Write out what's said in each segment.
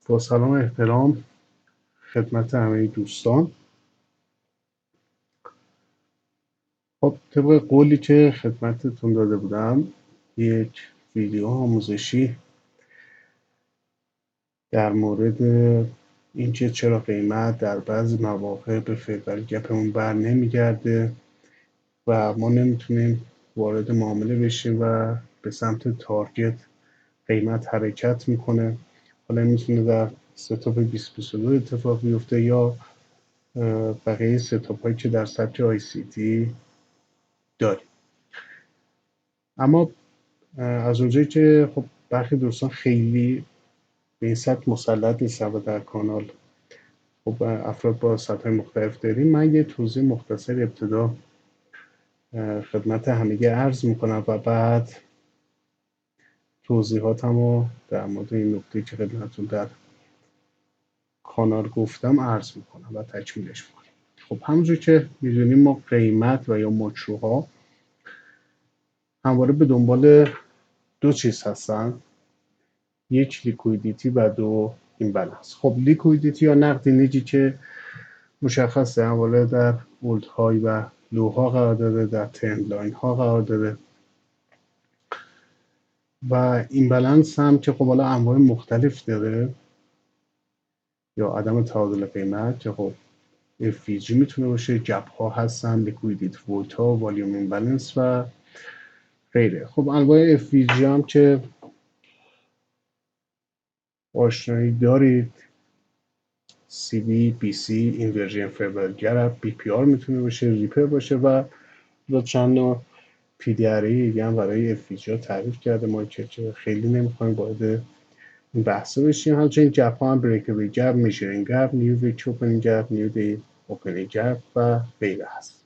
با سلام و احترام خدمت همه دوستان. خب طبق قولی که خدمتتون داده بودم، یک ویدیو آموزشی در مورد اینکه چرا قیمت در بعضی مواقع به فیور گپمون بر نمیگرده و ما نمیتونیم وارد معامله بشیم و به سمت تارگت قیمت حرکت میکنه. حالا میتونه در ستاپ 2022 اتفاق بیفته یا بقیه ستاپ هایی که در سطح ICT داریم. اما از اونجایی که خب برخی دوستان خیلی به این سطح مسلط نیستن و در کانال خب افراد با سطح مختلف داریم، من یه توضیح مختصر ابتدا خدمت همگی عرض میکنم و بعد توضیحاتمو در مورد این نکته که خدمتتون در کانال گفتم عرض میکنم و تکمیلش میکنم. خب همونجور که میدونیم ما قیمت و یا ماکروها همواره به دنبال دو چیز هستن، یک لیکویدیتی و دو ایمبالانس. خب لیکویدیتی یا نقدینگی که مشخصه همواره در اولد های و لوها قرار داره، در ترند لاین ها قرار داره و ایمبالانس هم که خب حالا انواع مختلف داره یا عدم تعادل قیمت که خب FVG میتونه باشه، گپ ها هستن، لیکویدیتی وولتا، والیوم ایمبالانس و غیره. خب انواع FVG هم که آشنایی دارید، CB، BC، اینورژن فیور گپ، BPR میتونه باشه، ریپر باشه و چند نوع PDRA دیگه هم برای FVG ها تعریف کرده. ما که خیلی نمیخوایم وارد این بحثا بشیم. همچنین گپ ها هم بریکوی گپ، میجرینگ گپ، نیو ویک اوپنینگ گپ، نیو دی اوپنینگ گپ و غیره هست.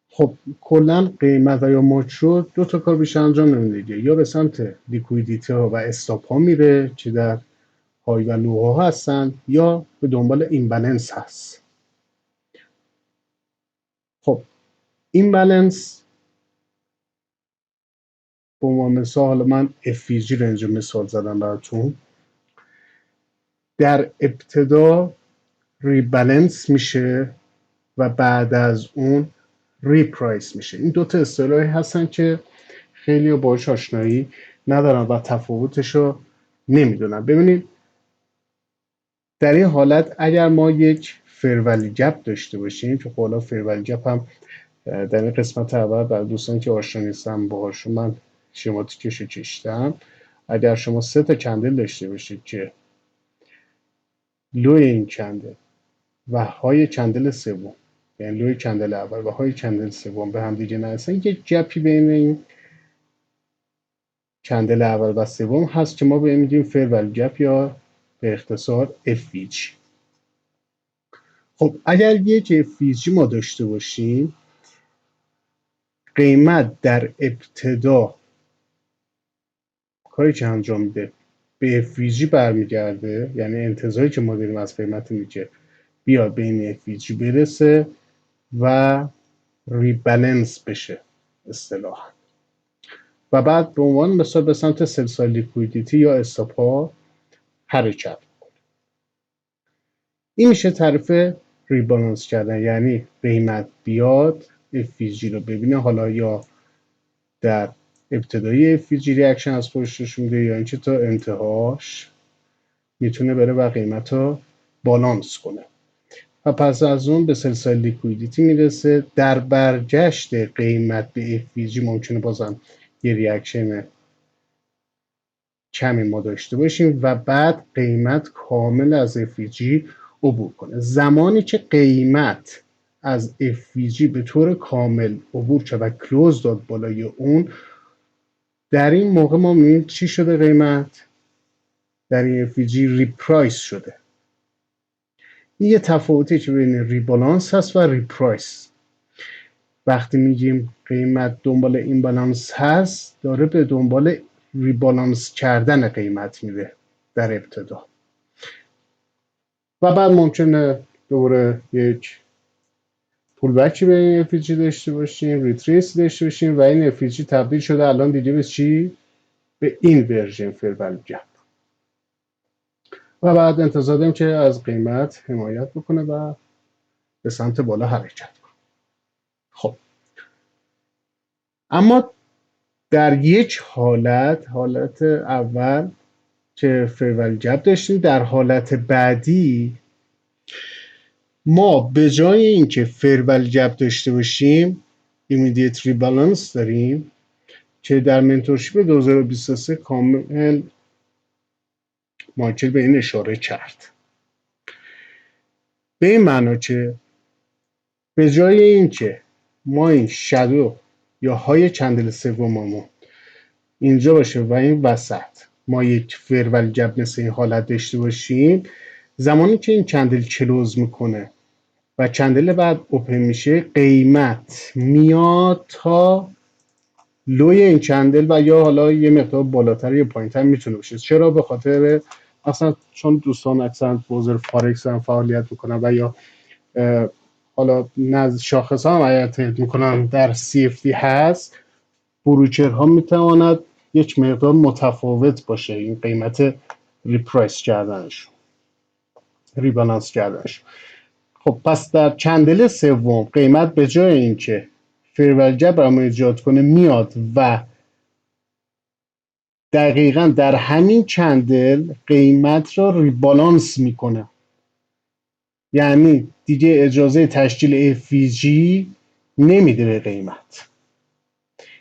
خب کلا قیمت و یا ماکرو دو تا کار بیشتر انجام نمیده، یا به سمت لیکویدیتی ها و استاپ ها میره که در های و لوها هستن، یا به دنبال ایمبالانس هست. خب ایمبالانس به عنوان مثال، حالا من FVG رو اینجا مثال زدم براتون، در ابتدا ریبالانس میشه و بعد از اون ریپرایس میشه. این دوتا اصطلاحی هستن که خیلی باهاش آشنایی ندارن و تفاوتش رو نمیدونن. ببینید در این حالت اگر ما یک فیرولی گپ داشته باشیم که حالا فیرولی گپ هم در این قسمت اول برای دوستان که آشنا نیستن باهاشون من شماتیکش رو کشیدم. اگر شما 3 تا کندل داشته باشید که لوی این کندل و های کندل سوم، یعنی لوی کندل اول و های کندل سوم به هم دیگه نرسن، یک گپی بین این کندل اول و سوم هست که ما به این میگیم فیرولی گپ یا به اختصار FVG. خب اگر یک FVG ما داشته باشیم، قیمت در ابتدا کاری که انجام میده به FVG برمیگرده، یعنی انتظاری که ما داریم از قیمت میگه بیاد به این FVG برسه و ریبالانس بشه اصطلاحاً و بعد به عنوان مثال به سمت سلسال لیکویدیتی یا استاپ ها حرکت میکنه. این میشه تعریف ریبالانس کردن، یعنی قیمت بیاد FVG رو ببینه، حالا یا در ابتدایی FVG ریاکشن از خودش میده یا اینکه تا انتهاش میتونه بره و قیمت رو بالانس کنه و پس از اون به سلسال لیکویدیتی میرسه. در برگشت قیمت به FVG ممکنه بازم یه ریاکشن کمی ما داشته باشیم و بعد قیمت کامل از FVG عبور کنه. زمانی که قیمت از FVG به طور کامل عبور کرد و کلوز داد بالای اون، در این موقع ما میبینیم چی شده؟ قیمت در این FVG ریپرایس شده. این یه تفاوتی که بین ریبالانس هست و ریپرایس. وقتی میگیم قیمت دنبال این بالانس هست، داره به دنبال ریبالانس کردن قیمت میره در ابتدا و بعد ممکنه دوباره یک پولبکی به این FVG داشته باشیم، ریتریس داشته باشیم و این FVG تبدیل شده الان دیگه به چی؟ به این ورژن فیرولی گپ. و بعد انتظار داریم که از قیمت حمایت بکنه و به سمت بالا حرکت کنه. خب اما در یک حالت اول که فیروال گپ داشتیم، در حالت بعدی ما به جای اینکه فیروال گپ داشته باشیم ایمیدیت ریبالانس داریم که در منتورشیپ 2023 کامل مایکل به این اشاره کرد. به این معنا که به جای اینکه ما این شادو یا های چندل سوممون اینجا باشه و این وسط ما یک فیروال گپ مثل این حالت داشته باشیم، زمانی که این کندل کلوز میکنه و کندل بعد اوپن میشه، قیمت میاد تا لوی این کندل و یا حالا یه مقدار بالاتر یا پایینتر میتونه باشه. چرا؟ به خاطر اصلا چون دوستان اکثرا بازار فارکس هم فعالیت میکنن و یا حالا نزد شاخص ها هم ترید میکنن در CFD هست، بروکرها میتواند یک مقدار متفاوت باشه این قیمت ریپرایس کردنش، ریبالانس کردنش. خب پس در کندل سوم قیمت به جای اینکه فیروال گپ رو ایجاد کنه میاد و دقیقا در همین کندل قیمت را ریبالانس میکنه، یعنی دیگه اجازه تشکیل FVG نمیده به قیمت.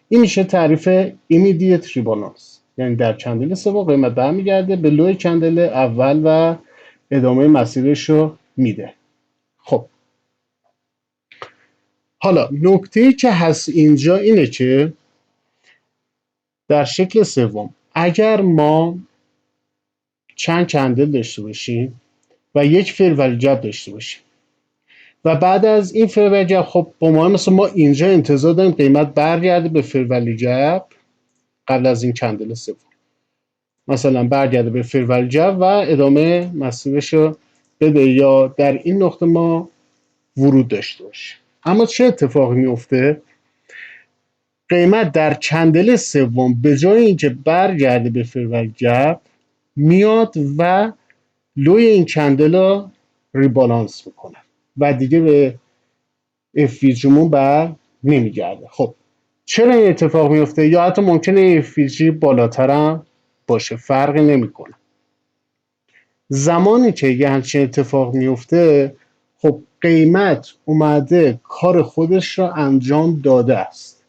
این میشه تعریف immediate rebalance، یعنی در کندل سوم قیمت برمیگرده به لوی کندل اول و ادامه مسیرش رو میده. خب حالا نکته‌ای که هست اینجا اینه که در شکل سوم اگر ما چند کندل داشته باشیم و یک فیروال گپ داشته باشیم و بعد از این فیروال گپ، خب با ما مثلا ما اینجا انتظار داریم قیمت برگرده به فیروال گپ قبل از این کندل سوم، مثلا برگرده به فیروال گپ و ادامه مسیرش رو بده یا در این نقطه ما ورود داشته باشه. اما چه اتفاقی میفته؟ قیمت در کندل سوم به جای اینکه برگرده به فیروال گپ میاد و لوی این کندل رو ریبالانس میکنه و دیگه به FVGمون بر نمیگرده. خب چرا این اتفاق میفته؟ یا حتی ممکنه FVG بالاتر هم باشه، فرقی نمیکنه. زمانی که یه همچین اتفاق میفته، خب قیمت اومده کار خودش را انجام داده است،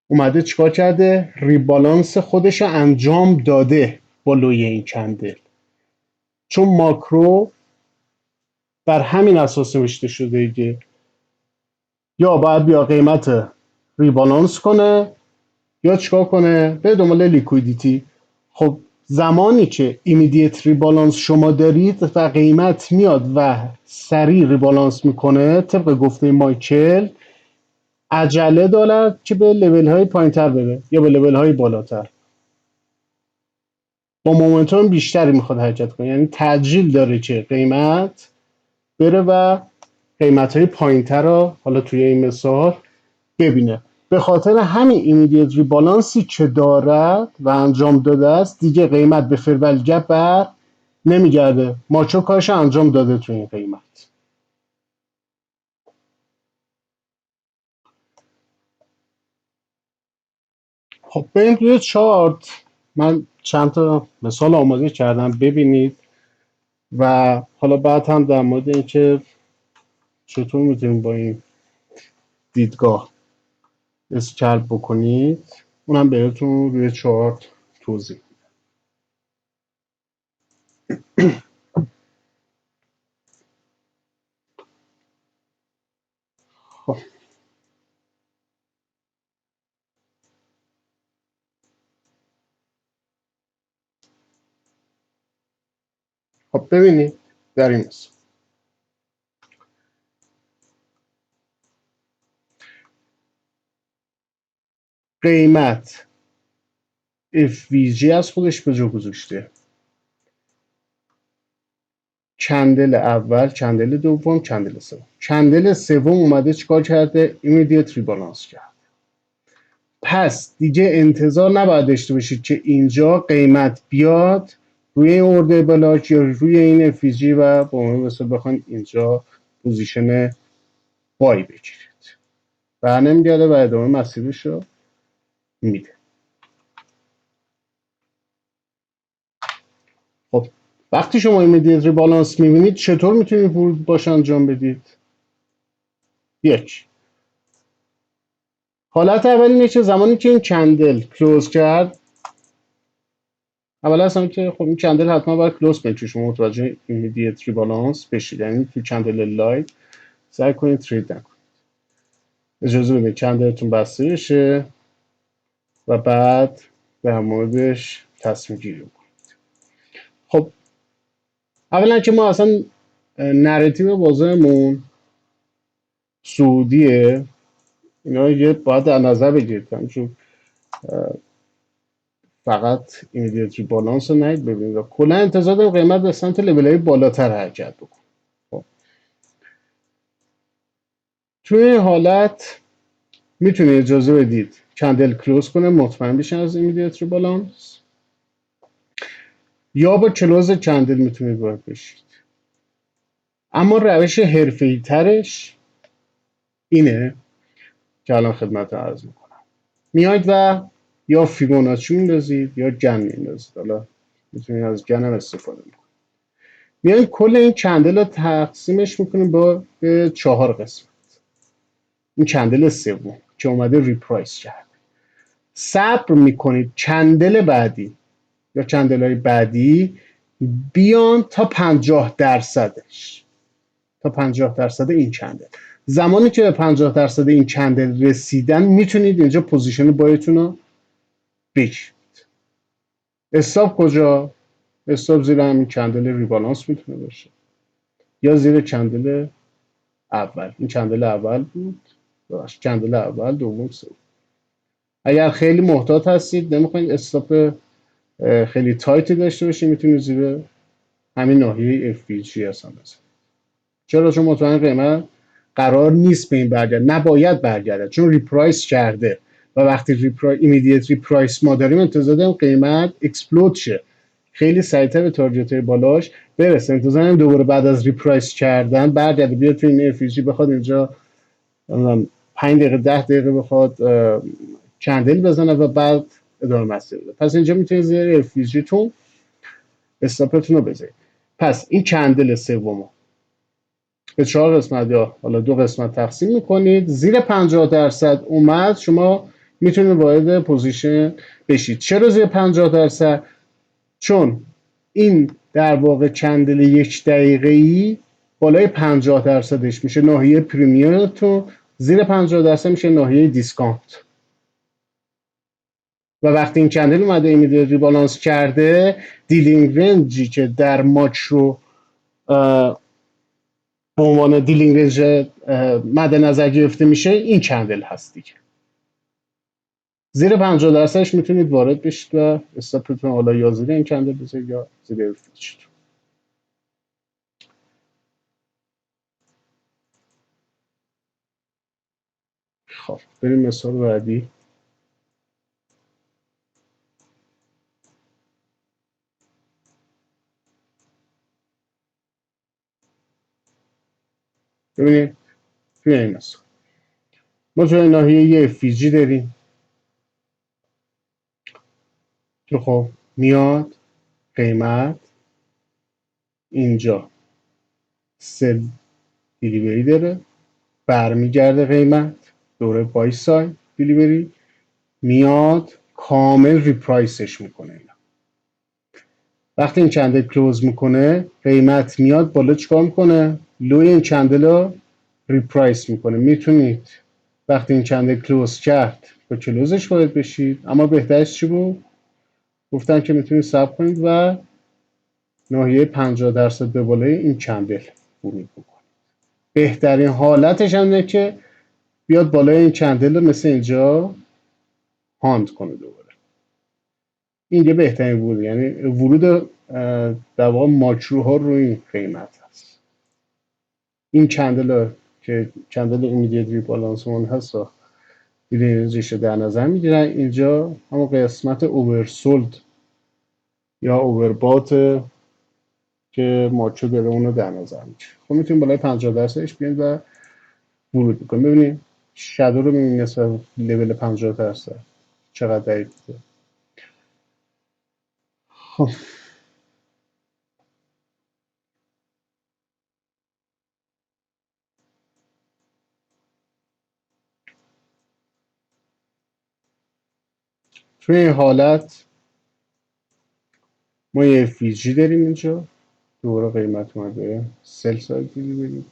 اومده چیکار کرده؟ ریبالانس خودش رو انجام داده با لوی این کندل، چون ماکرو بر همین اساس نوشته شده که یا باید بیا قیمت ریبالانس کنه یا چیکار کنه؟ به دنبال لیکویدیتی. خب زمانی که ایمیدیت ریبالانس شما دارید و قیمت میاد و سریع ریبالانس میکنه، طبق گفته مایکل عجله دارد که به لول های پایین تر بره یا به لول های بالاتر، با مومنتوم بیشتری میخواد حرکت کنه، یعنی تعجیل داره که قیمت بره و قیمت های پایین تر رو حالا توی این مثال ببینه. به خاطر همین ایمیدیت ریبالانسی که دارد و انجام داده است، دیگه قیمت به فیروال گپ بر نمیگرده. ماچو کارش انجام داده تو این قیمت. خب بریم توی چارت. من چند تا مثال آماده کردم ببینید و حالا بعد هم در مورد اینکه چطور میتونیم با این دیدگاه اسکلپ بکنید اونم بهتون روی چارت توضیح. خب خب ببینید در این مثال قیمت FVG از خودش به جا گذاشته، کندل اول، کندل دوم، کندل سوم. کندل سوم اومده چیکار کرده؟ ایمیدیت ریبالانس کرد. پس دیگه انتظار نباید داشته باشید که اینجا قیمت بیاد روی این اوردر بلاک یا روی این FVG و به عنوان مثال بخواید اینجا پوزیشن بای بگیرید، بر نمیگرده و ادامه مسیرش رو میده. خب وقتی شما ایمیدیت ریبالانس میبینید چطور میتونید ورود باش انجام بدید؟ یک، حالت اول اینه که زمانی که این کندل کلوز کرد، اول اصلا که خب این کندل حتما باید کلوز کنید که شما متوجه ایمیدیت ریبالانس بشید، یعنی تو کندل لایت سعی کنید ترید نکنید، اجازه بدید کندلتون بسته بشه و بعد در موردش تصمیم گیری کنید. خب اولا که ما اصلا نراتیو بازارمون سعودیه، اینا یه باید در نظر بگیرید، چون فقط ایمیدیت ریبالانس رو نهید ببینید و کلا انتظار داریم قیمت به سمت لول‌های بالاتر حرکت بکنه. خب توی این حالت میتونید اجازه بدید کندل کلوز کنه، مطمئن بشین از ایمیدیت ریبالانس، یا با کلوز کندل میتونید وارد بشید. اما روش حرفه‌ای ترش اینه که الان خدمتتون عرض میکنم. میاید و یا فیبوناچی میندازید یا گن میندازید، حالا میتونید از گن هم استفاده کنید. میاید کل این کندل رو تقسیمش میکنید به 4 قسمت. این کندل سوم که اومده ریپرایس کرد، صبر میکنید کندل بعدی یا کندل های بعدی بیان تا 50%ش، تا 50% این کندل. زمانی که به 50% این کندل رسیدن میتونید اینجا پوزیشن بایتون رو بگیرید. استاپ کجا؟ استاپ زیر همین کندل ریبالانس میتونه باشه یا زیر کندل اول. این کندل اول بود، کندل اول، دوم، سوم. اگر خیلی محتاط هستید نمیخواید استاپ خیلی تایتی داشته باشید، میتونید زیر همین ناحیه FVG اصلا بزنید. چرا؟ چون مطمئن قیمت قرار نیست به این برگرد، نباید برگرده چون ریپرایس کرده و وقتی ایمیدیت ریپرایس ما داریم انتظار داریم قیمت اکسپلود شه، خیلی سریعتر به تارگت های بالاش برسه. انتظار داریم دوباره بعد از ریپرایس کردن برگرده بیاد تو این FVG بخواد اینجا 5 دقیقه 10 دقیقه بخواد کندل بزنه و بعد ادامه مسیر بده. پس اینجا میتونید زیر FVG تون استاپتون رو بذارید. پس این کندل سومو به 4 قسمت یا حالا 2 قسمت تقسیم میکنید، زیر 50% اومد شما میتونید وارد پوزیشن بشید. چرا زیر 50%؟ چون این در واقع کندل 1 دقیقه‌ای بالای 50%ش میشه ناحیه پریمیومتون، زیر 50% میشه ناحیه دیسکانت. و وقتی این کندل اومده ایمیدیت ریبالانس کرده، دیلینگ رنجی که در ماکرو به عنوان دیلینگ رنج مد نظر گرفته میشه این کندل هست دیگه. زیر 50%ش میتونید وارد بشید و استاپتون حالا یا زیر این کندل بذارید یا زیر FVG. خب بریم مثال بعدی. ببینید توی این مثال ما توی ناحیه FVG داریم که خب میاد قیمت اینجا سل دیلیوری داره، برمیگرده قیمت دوره بای ساید دیلیوری، میاد کامل ریپرایسش میکنه. اینا وقتی این کندل کلوز میکنه قیمت میاد بالا، چیکار میکنه؟ لوی این کندل رو ریپرایس میکنه. میتونید وقتی این کندل کلوز کرد با کلوزش وارد بشید، اما بهترش چی بود؟ گفتن که میتونید صبر کنید و ناحیه 50% به بالای این کندل ورود بکنید. بهترین حالتش هم اینه که بیاد بالای این کندل مثل اینجا هاند کنه دوباره. این یه بهترین ورود، یعنی ورود در واقع ماکروها روی این قیمت هست. این کندل که کندل ایمیدیت ریبالانس اون هست دیدین ریشه در نظر میگیرن. اینجا همون قسمت اوورسولد یا اووربات که ماچو داره اونو در نظر میگیره. خب میتونیم بالای 50%ش بیایم و ورود میکنیم. ببینید شادو رو میبینید نسبت لول 50% چقدر ضعیفه. خب توی این حالت ما یه FVG داریم اینجا، دوباره قیمت اومده سل ساید ببینیم،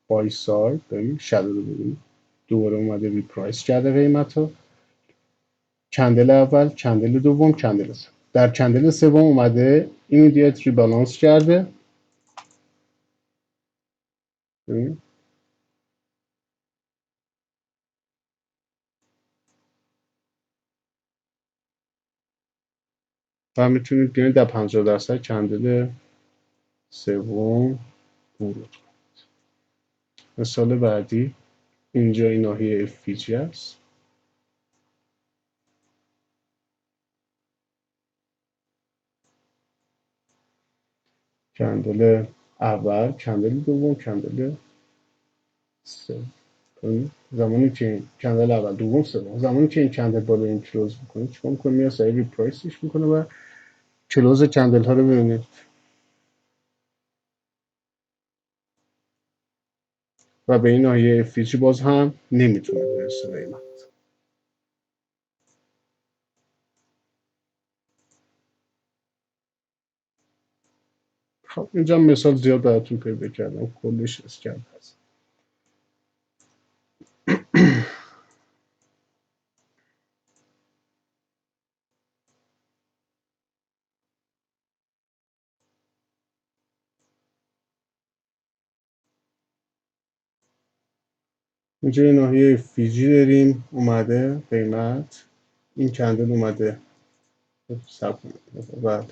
بای ساید داریم، شادو رو ببینیم دوباره اومده ریپرایس کرده قیمت رو. کندل اول، کندل دوم، کندل سوم. در کندل سوم اومده ایمیدیت ریبالانس کرده. ببین. و میتونید بیاید در 50% کندل سوم ورود کنید. مثال بعدی اینجا این ناحیه FVG است. کندل اول، کندل دوم، کندل سوم. زمانی که این کندل اول، دوم، سوم، زمانی که این کندل بالا این کلوز میکنه چیکار میکنه؟ میاد سری ریپرایسش میکنه و کلوز کندل ها رو ببینید و به این ناحیه FVG باز هم نمیتونه برسه قیمت. خب اینجا مثال زیاد براتون پیدا کردم، کلش اسکن هست. اینجا یه ناحیه FVG داریم، اومده قیمت این کندل اومده و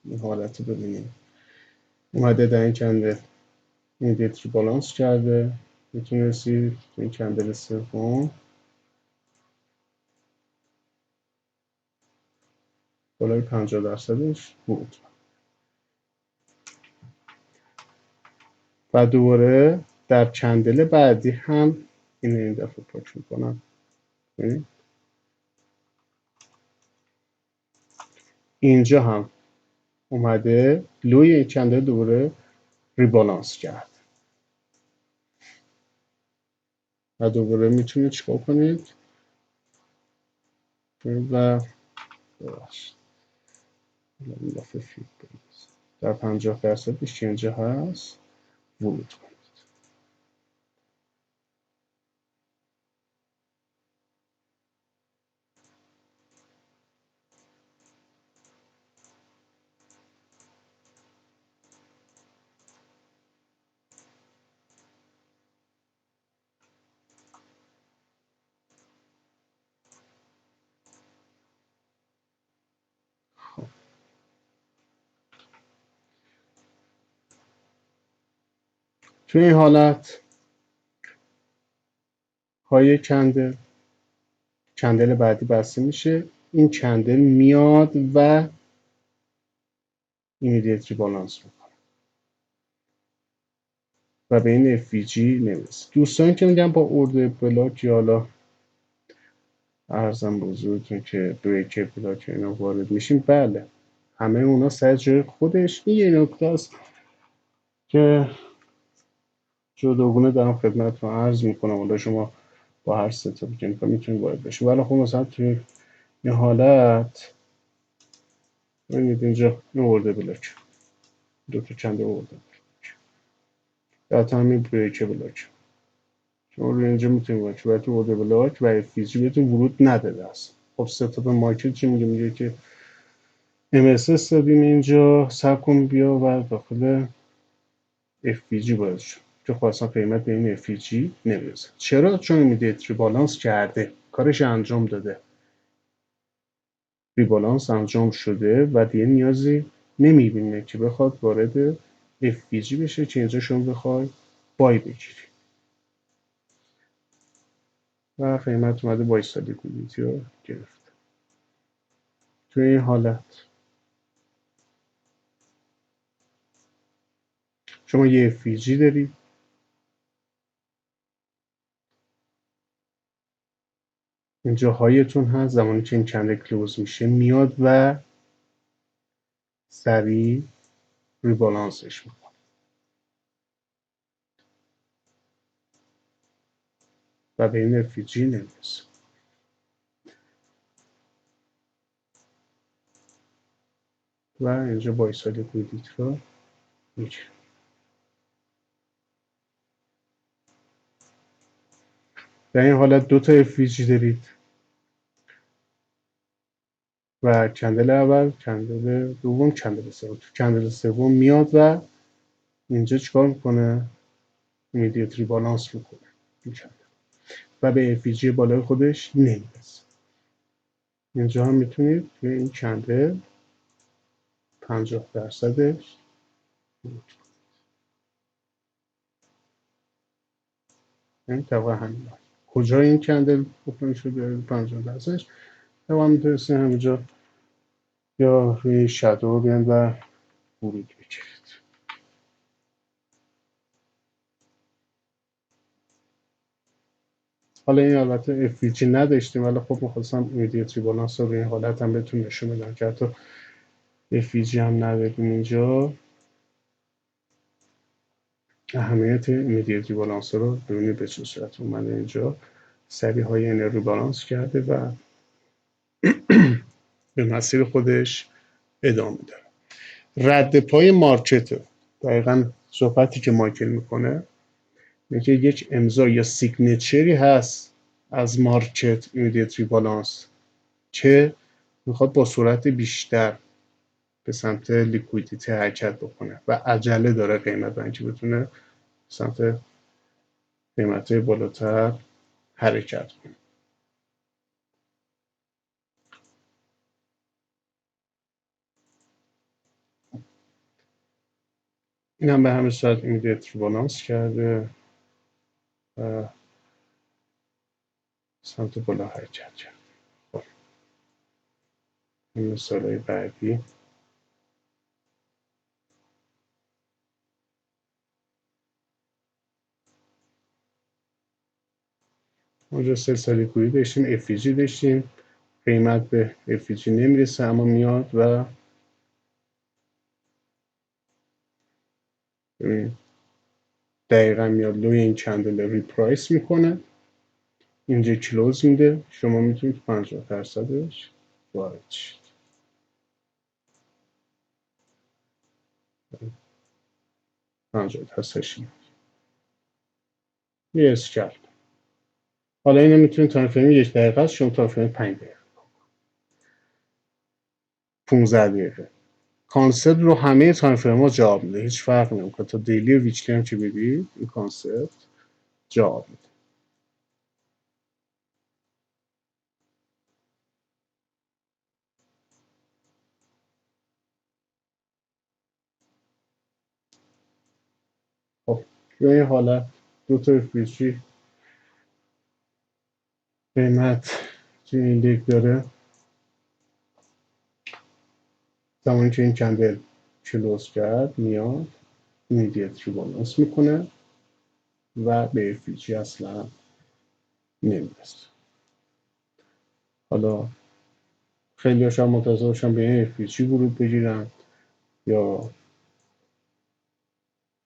این حالت رو ببینیم اومده در این کندل ایمیدیت ریبالانس کرده. میتونستی تو این کندل سوم بالای 50%ش بود و دوباره در کندل بعدی هم این دفعه پاک میکنم. اینجا هم اومده لوی این کندل دوباره ریبالانس کرد و دوباره میتونید چیکار کنید و این دفعه فیت بریز در 50%ش که اینجا هست ورود کنید. توی این حالت های کندل بعدی بسته میشه، این کندل میاد و ایمیدیت ریبالانس میکنه و به این FVG نمیرسه. دوستانی که میگن با ارد بلاک یا حالا ارزم بزرگتون که بریک بلاک اینا وارد میشیم، بله همه اونا سر جای خودش. این یه نکته است که جداگونه دارم خدمتتون عرض میکنم، حالا شما با هر ستاپی که میتونید وارد بشید. ولی خب مثلا توی این حالت ببینید اینجا این ورده بلاک دو تا چند ورده در همین بریک بلاک شما رو اینجا میتونید وارد شید. تو ورده بلاک و FVG بهتون ورود نداده است. خب ستاپ مارکت چی میگه؟ میگه که MSS دادیم اینجا، سب کن بیا و داخل FVG باید شد که خواستم قیمت به این FVG نمیرسه. چرا؟ چون ایمیدیت ریبالانس کرده، کارش انجام داده، ریبالانس انجام شده و دیگه نیازی نمیبینه که بخواد وارد FVG بشه که اینجا شما بخوای بای بگیری. و قیمت اومده وایسا لیکویدیتی رو گرفت. توی این حالت شما یه FVG دارید، اینجا هایتون هست، زمانی که این کندل کلوز میشه میاد و سریع ریبالانسش میکنه و به این FVG نمیرسه و اینجا وایسا لیکویدیتی رو میگیره. در این حالت دو تا FVG دارید و کندل اول، کندل دوم، کندل سوم. تو کندل سوم میاد و اینجا چیکار میکنه؟ ایمیدیت ریبالانس میکنه و به FVG بالای خودش نمیرسه. اینجا هم میتونید توی این کندل 50%ش این طبقه همین کجا این کندل اوپن شده 50%ش طبعا میتونستید همینجا یا روی شادو بیان و ورود بگیرید. حالا این البته FVG نداشتیم ولی خب میخواستم ایمیدیت ریبالانس رو به این حالت هم بهتون نشون بدم که حتی FVG هم نداریم اینجا. اهمیت ایمیدیت ریبالانس رو ببینید به چه صورت اومده. اینجا سریع های این ریبالانس کرده و به مسیر خودش ادامه داره. رد پای مارکت، دقیقا صحبتی که مایکل میکنه اینه که یک امضا یا سیگنچری هست از مارکت ایمیدیت ریبالانس که میخواد با سرعت بیشتر به سمت لیکویدیتی حرکت بکنه و عجله داره قیمت برای اینکه بتونه سمت قیمت بالاتر حرکت کنه. این هم به همین صورت ایمیدیت ریبالانس کرده و سمت بالا حرکت کرد. خب این مثالهای بعدی اونجا سلسله کویی داشتیم، FVG داشتیم، قیمت به FVG نمیرسه اما میاد و دقیقا میاد لوی این کندل ریپرایس میکنه، اینجا کلوز میده، شما میتونید 50%ش وارد شید. 50%ش یه اسکل. حالا اینو میتونید تایم فریم 1 دقیقه است، شما تایم فریم 5 دقیقه، 15 دقیقه. کانسپت رو همه تایم فریم ها جواب میده، هیچ فرق نمیکنه. تا دیلی و ویکلی هم که بدید این کانسپت جواب میده. خب توی این حالت دو تا FVG قیمت توی این لیگ داره، زمانی که این کندل کلوز کرد میاد ایمیدیت ریبالانس میکنه و به FVG اصلا نمیرسه. حالا خیلی هاشم منتظر باشن به این FVG ورود بگیرن یا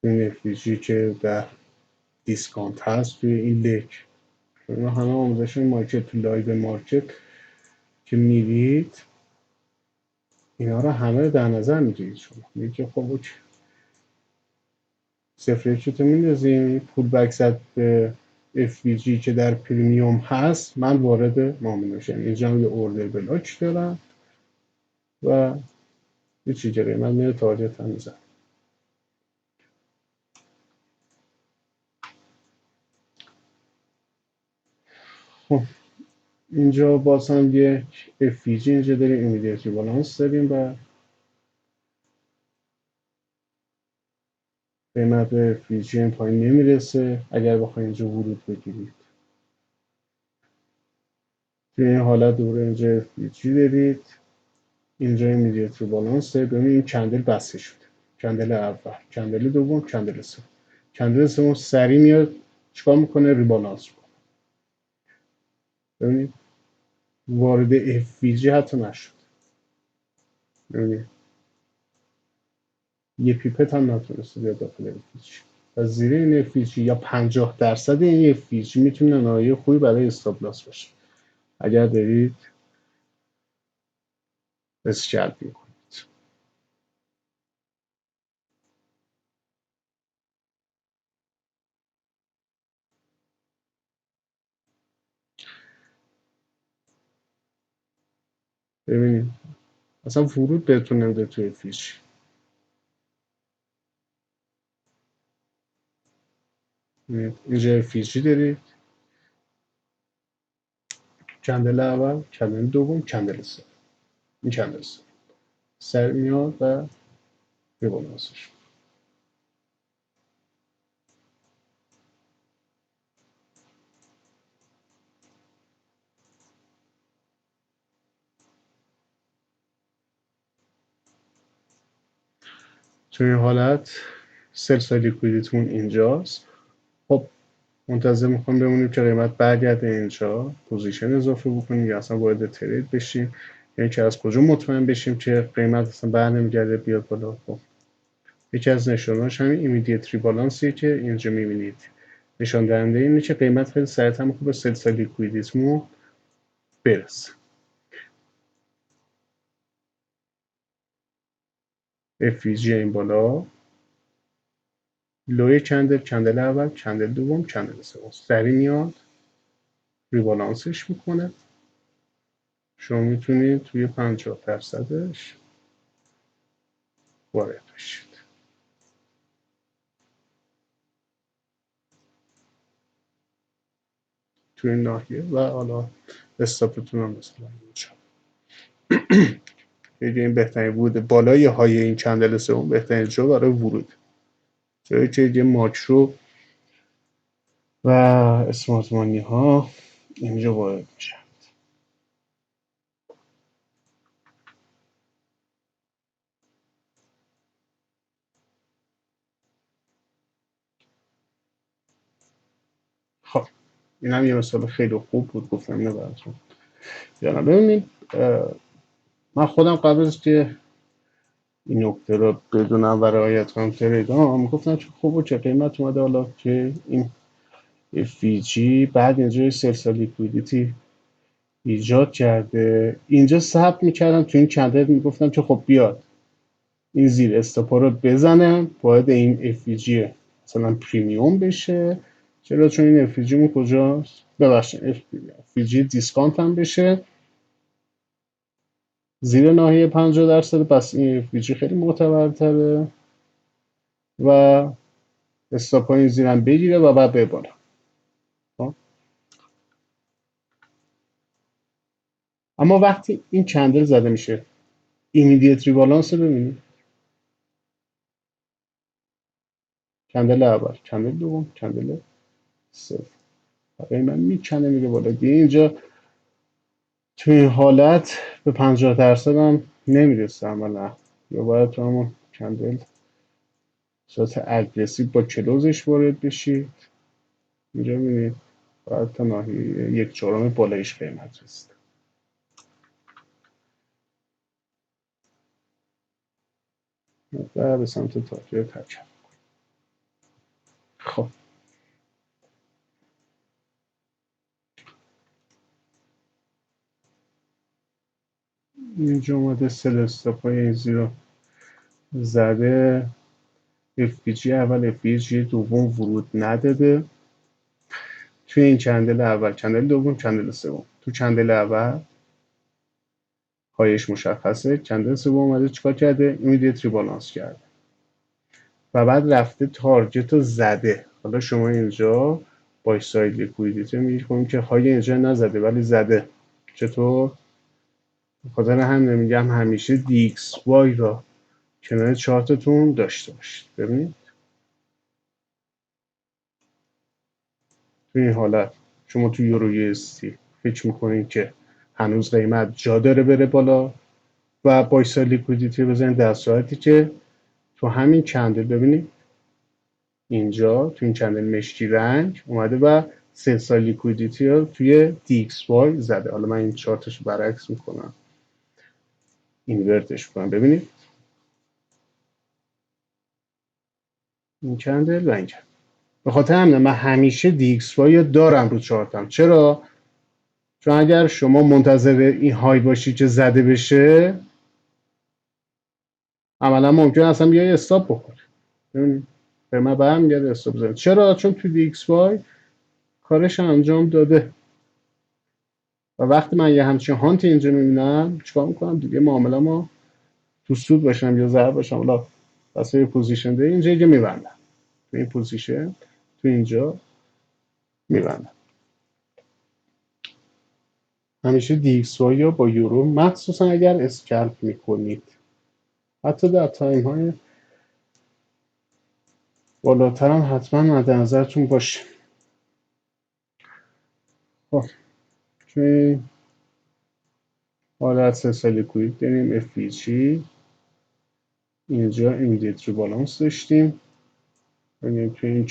این FVG که در دیسکانت هست توی این لیگ. اینا همه آموزش مارکت تو لایو مارکت که میرید اینا رو همه در نظر میگیرید. شما میگید که خب اوکی صفر چطور میندازیم پول بک زد به FVG که در پریمیوم هست، من وارد معامله میشم. اینجا یه اوردر بلاک دارم و یه چی جلوی من میره تارگت هم میزن. خب اینجا باز هم یک FVG اینجا داریم، ایمیدیت ریبالانس داریم و قیمت به FVG این پایین نمیرسه. اگر بخواید اینجا ورود بگیرید توی این حالت دوباره اینجا FVG دارید، اینجا ایمیدیت ریبالانسه. ببینید این کندل بسته شده، کندل اول، کندل دوم، کندل سوم. کندل سوم سری میاد چیکار میکنه؟ ریبالانس میکنه. ببینید وارد FVG حتی نشد. ببینید یه پیپت هم نتونسته بیاد داخل FVG. و زیر این FVG یا 50% این FVG میتونه ناحیه خوبی برای استاپ لاس باشه اگر دارید اسکلپ میکنید. ببینید اصلا ورود بهتون نمیده توی FVG. اینجا FVG دارید، کندل اول، کندل دوم، کندل سوم. این کندل سوم سر میاد و ریبالانسش. توی این حالت سل سایز لیکویدیتمون اینجاست. خب منتظر میخوام بمونیم که قیمت برگرده اینجا، پوزیشن اضافه بکنیم یا اصلا وارد ترید بشیم، یعنی که از کجا مطمئن بشیم که قیمت اصلا بر نمیگرده بیاد بالا. خب یکی از نشانهاش همین ایمیدیت ریبالانسیه که اینجا میبینید. نشان دهنده اینه که قیمت خیلی سریعتر میخواد به سل سایز لیکویدیتمون برسه. FVG این بالا، لوی کندل، کندل اول، کندل دوم، کندل سوم سری میاد ریبالانسش میکنه. شما میتونید توی 50%ش وارد بشید توی این ناحیه و حالا استاپتون هم مثلا اینجا. یه این بهترین ورود بالای های این کندل سوم بهترین جا برای ورود، جایی که یه ماکرو و اسمارت مانی ها اینجا وارد میشن. خب این هم یه مثال خیلی خوب بود گفتم اینو براتون. یعنی ببینید من خودم قبل از که این نکته رو بدونم و رعایت کنم تریدام میگفتم که خوبه که قیمت اومده حالا که این FVG بعد اینجا سلسال لیکویدیتی ایجاد کرده، اینجا ثبت میکردم تو این کندل میگفتم که خب بیاد این زیر استاپا رو بزنم، باید این FVG مثلا پریمیوم بشه. چرا؟ چون این FVG مون کجاست؟ ببخشید FVG دیسکانت هم بشه زیر ناحیه 50%، پس این FVG خیلی معتبرتره و استاپ این زیرم بگیره و بعد بباره. اما وقتی این کندل زده میشه ایمیدیت ریبالانس رو ببینید، کندل اول، کندل دوم، کندل سوم، برای من میکنه میره بالا دیگه. اینجا تو این حالت به 50% هم نمیرسه عملا، یا باید تو همون کندل صورت اگریسیو با کلوزش وارد بشید. اینجا ببینید باید تا ناحیه 1/4 بالایش قیمت رسید و به سمت تاریخ تکم. خب اینجا اومده سل استاپای این زیرو زده، FVG اول، FVG دوم ورود نداده توی این کندل اول، کندل دوم، کندل سوم. تو کندل اول پایش مشخصه، کندل سوم اومده چیکار کرده؟ ایمیدیت ریبالانس کرده و بعد رفته تارگت رو زده. حالا شما اینجا با ساید لیکویدیتی میگید که های اینجا نزده ولی زده. چطور؟ بخاطر همین میگم همیشه DXY را کنار چارتتون داشته باشید. ببینید تو این حالت شما تو یورو USD فکر میکنید که هنوز قیمت جا داره بره بالا و با سال لیکویدیتی بزنید در صورتی که تو همین کندل ببینید اینجا تو این کندل مشکی رنگ اومده و 3 سال لیکویدیتی رو توی DXY زده. حالا من این چارتش رو برعکس میکنم، اینورتش کنم. ببینید این کندل و این کندل. به خاطر همین من همیشه DXY رو دارم رو چارتم. چرا؟ چون اگر شما منتظر این های باشی که زده بشه، عملا ممکن اصلا بیای استاپ بخوری. ببینید به من برمیگرده استاپ بزنید. چرا؟ چون تو DXY کارش انجام داده و وقتی من یه همچین هانت اینجا میبینم چیکار میکنم؟ دیگه معامله ما تو سود باشم یا ضرر باشم، حالا واسه یه پوزیشن ده اینجا دیگه میبندم، تو این پوزیشن تو اینجا میبندم. همیشه DXY یا با یورو، مخصوصا اگر اسکلپ میکنید، حتی در تایم های بالاتر هم حتما مد نظرتون باشه. خب توی حالت 3 سالی کویک داریم FVG، اینجا ایمیدیت بالانس داشتیم. ببینیم توی این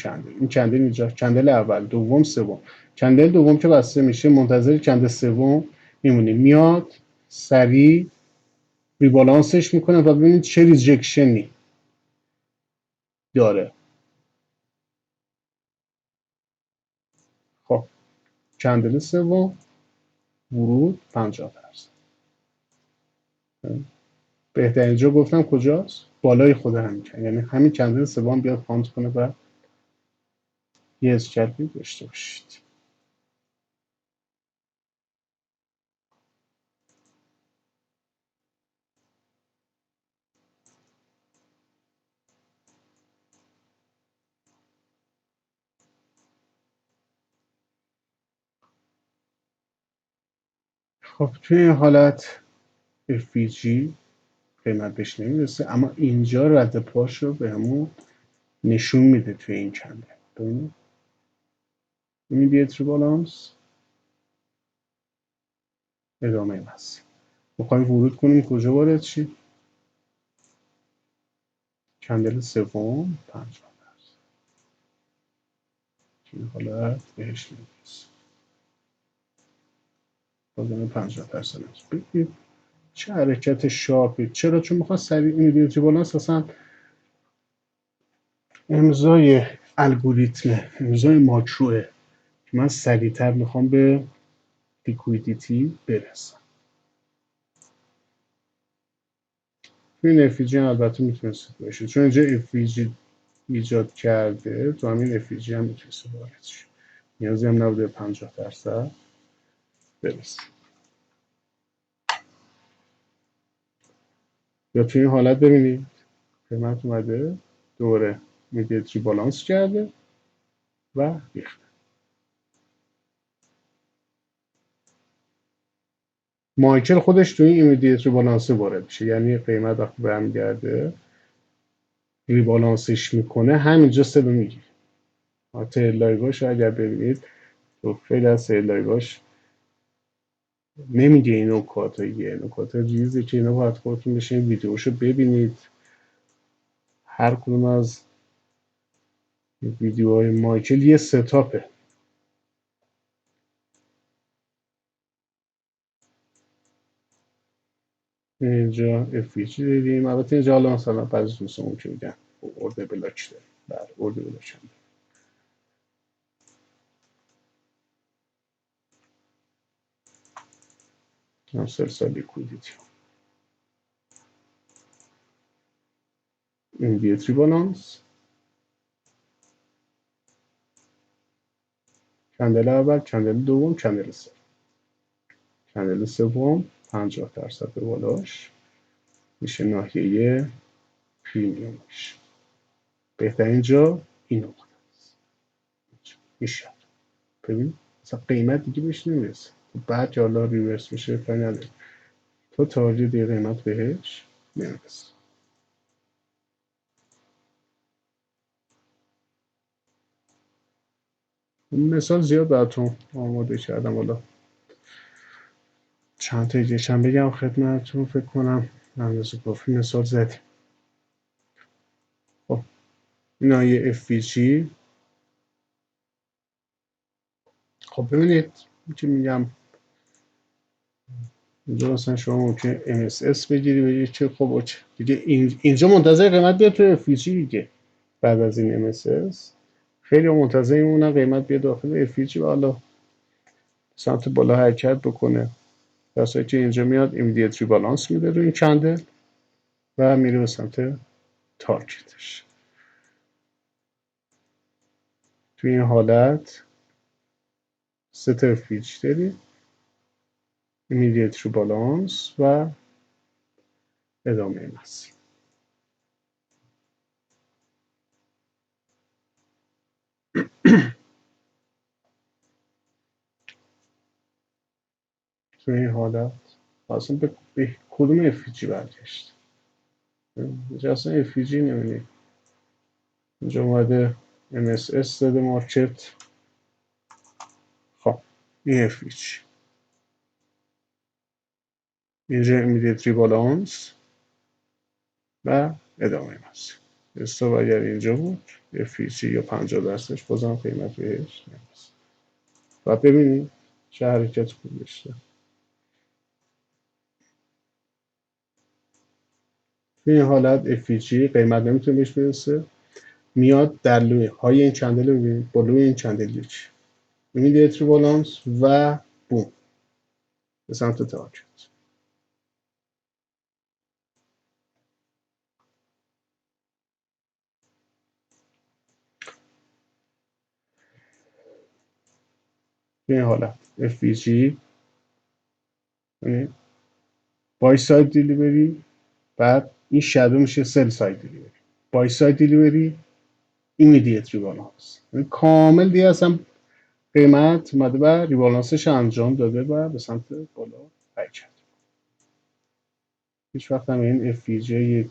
کندل اینجا کندل اول، دوم، سوم. کندل دوم که بسته میشه منتظر کندل سوم میمونیم، میاد سریع ریبالانسش میکنه و ببینید چه ریجکشنی داره. خب کندل سوم ورود 50%. بهترین جا گفتم کجاست؟ بالای خود همین کندل، یعنی همین کندل سوم بیاد پانت کنه و یه اسکلپی داشته باشید. خب توی این حالت FVG قیمت بهش نمیرسه، اما اینجا رد پاش رو بهمون نشون میده توی این کندل. ببینید ایمیدیت بالانس ادامه مسیر. میخوایم ورود کنیم کجا وارد شیم؟ کندل سوم 50%. این حالت بهش نمیرسه، بازم 50% بگید چه حرکت شارپی. چرا؟ چون میخواد سریع ایمیدیت بالانس اصلا امضای الگوریتمه، امضای ماکروه که من سریعتر میخوام به لیکویدیتی برسم. این FVG البته میتونست باشه چون اینجا FVG ایجاد کرده، تو همین FVG هم میتونست وارد شه، نیازی هم نبوده 50% برسه. یا تو این حالت ببینید قیمت اومده دوره ایمیدیت بالانس کرده و ریخته. مایکل خودش توی این ایمیدیت بالانس وارد میشه، یعنی قیمت وقتی برمیگرده ریبالانسش میکنه همینجا سلو میگیره. تریل لایواش اگر ببینید تو خیلی از تریل لایواش نمیگه این نکات ریزی که اینا باید خودتون بشین ویدیوشو ببینید. هر کدوم از ویدیوهای مایکل یه ستاپه. اینجا FVG دیدیم، البته اینجا حالا مثلا بعضی دوستان که میگن ارده بلاک داره. بله ارده بلاک هم داره. هم سلسال لیکویدیتی این دیتری بالانس، کندل اول، کندل دوم، کندل سوم. کندل سوم 50% به بالاش میشه ناحیه پریمیوم میشه. بهترین جا این نقطه است. میشه ببین مثلا قیمت دیگه بهش نمیرسه، بعد که حالا ریورس میشه کاری نداره، تو تارجت قیمت بهش نمیرسه. مثال زیاد براتون آماده کردم، حالا چند تا دیگه بگم خدمتتون. فکر کنم اندازه کافی مثال زدیم. خب اینا یه FVG. خب ببینید که میگم اینجا مثلا شما ممکنه MSS بگیری بگی که خب اوکی دیگه اینجا منتظر قیمت بیاد تو FVG دیگه. بعد از این MSS خیلی منتظر میمونن قیمت بیاد داخل FVG و حالا سمت بالا حرکت بکنه، در صورتی که اینجا میاد ایمیدیت ریبالانس میده روی این کندل و میره به سمت تارگتش. توی این حالت سه تا FVG داریم، ایمیدیت ریبالانس و ادامه مسیر. توی این حالت اصلا به کدوم FVG برگشت؟ اینجا اصلا FVG نمیدیم. اینجا اومده MSS داده مارکت. خب این FVG، اینجا ایمیدیت ریبالانس و ادامه مسیر. استاپ اگر اینجا بود FVG یا 50% بازم قیمت بهش نمیرسه. و ببینید چه حرکت خوب داشته. توی این حالت FVG قیمت نمیتونه بهش برسه، میاد در لوی های این چندل رو ببینید، با لوی این چندل یک ایمیدیت ریبالانس و بوم به سمت تارگت. توی این حالت FVG یعنی بای ساید دیلیوری، بعد این شادو میشه سل ساید دیلیوری، بای ساید دیلیوری ایمیدیت ریبالانس، یعنی کامل دیگه اصلا قیمت اومده و ریبالانسش انجام داده و به سمت بالا حرکت. هیچ وقت هم این FVG یک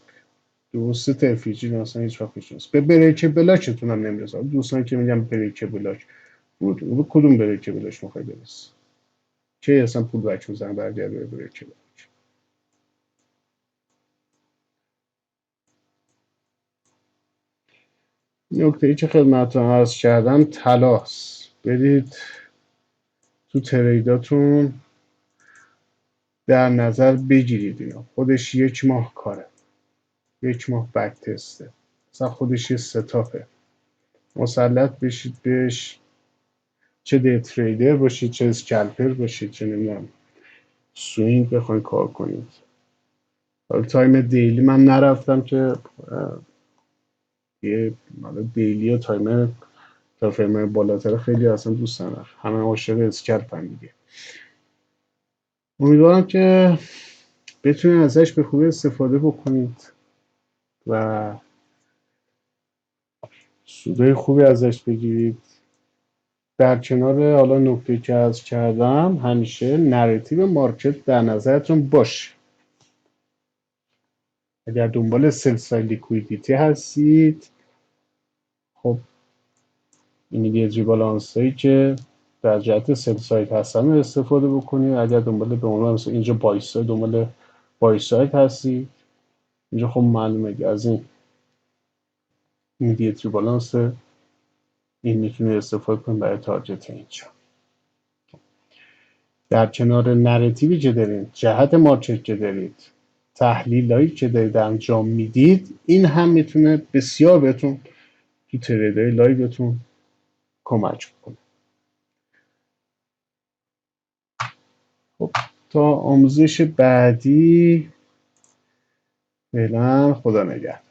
دو سه تا FVG مثلا هیچ وقت پیش نیست. به بریک بلاکتون هم نمیرسه. دوستان که میگم بریک بلاک بود، کدوم بریک بلاک میخوای برس؟ که اصلا پول بک میزنه برگرده به بریک بلاک. نکته ای که خدمتتون عرض کردم طلاست. برید تو تریداتون در نظر بگیرید اینا. خودش یک ماه کاره، یک ماه بک تسته، مثلا خودش یه ستاپه. مسلط بشید بهش، چه دی تریدر باشید، چه اسکلپر باشید، چه نمیدونم سوینگ بخواید کار کنید. حالا تایم دیلی من نرفتم که یه دیلی و تایم تا فرمای بالاتر خیلی اصلا دوست ندارم، همه عاشق اسکلپ هم دیگه. امیدوارم که بتونید ازش به خوبی استفاده بکنید و سودای خوبی ازش بگیرید. در کنار حالا نکته که عرض کردم همیشه نراتیو مارکت در نظرتون باشه. اگر دنبال سل ساید لیکویدیتی هستید، خب ایمیدیت ریبالانس هایی که در جهت سل ساید هستن استفاده بکنید. اگر دنبال به عنوان مثلا اینجا بای ساید، دنبال بای ساید هستید، اینجا خب معلومه که از این ایمیدیت ریبالانس این میتونید استفاده کنید برای تارگت اینجا. در کنار نراتیوی که دارید، جهت مارکت که دارید، تحلیلایی که دارید انجام میدید، این هم میتونه بسیار بهتون تو تریدهای لایوتون کمک کنه. خب تا آموزش بعدی فعلا خدا نگهدار.